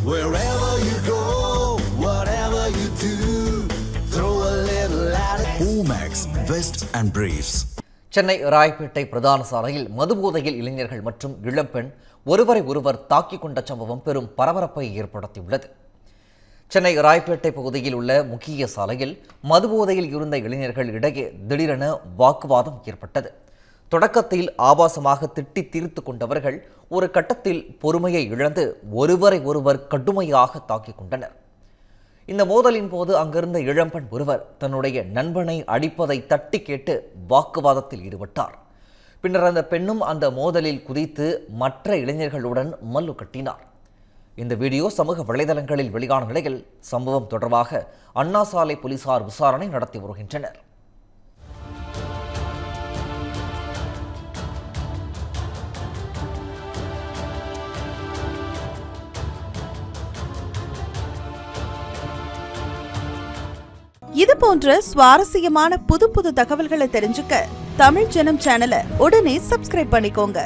Wherever you go, whatever you do, throw a little at it. Omax, Vest and Briefs. Chennai Royapettah பிரதான சாலையில் மதுபோதையில் இளைஞர்கள் மற்றும் இளம்பெண் ஒருவரை ஒருவர் தாக்கிக் கொண்ட சம்பவம் பெரும் பரபரப்பை ஏற்படுத்தியுள்ளது. சென்னை ராயப்பேட்டை பகுதியில் உள்ள முக்கிய சாலையில் மதுபோதையில் இருந்த இளைஞர்கள் இடையே திடீரென வாக்குவாதம் ஏற்பட்டது. தொடக்கத்தில் ஆபாசமாக திட்டி தீர்த்து கொண்டவர்கள் ஒரு கட்டத்தில் பொறுமையை இழந்து ஒருவரை ஒருவர் கடுமையாக தாக்கிக் கொண்டனர். இந்த மோதலின் போது அங்கிருந்த இளம்பெண் ஒருவர் தன்னுடைய நண்பனை அடிப்பதை தட்டி கேட்டு வாக்குவாதத்தில் ஈடுபட்டார். பின்னர் அந்த பெண்ணும் அந்த மோதலில் குதித்து மற்ற இளைஞர்களுடன் மல்லு கட்டினார். இந்த வீடியோ சமூக வலைதளங்களில் வெளியான நிலையில் சம்பவம் தொடர்பாக அண்ணா சாலை போலீசார் விசாரணை நடத்தி வருகின்றனர். இது போன்ற சுவாரஸ்யமான புது தகவல்களை தெரிஞ்சுக்க தமிழ் ஜனம் சேனலை உடனே சப்ஸ்கிரைப் பண்ணிக்கோங்க.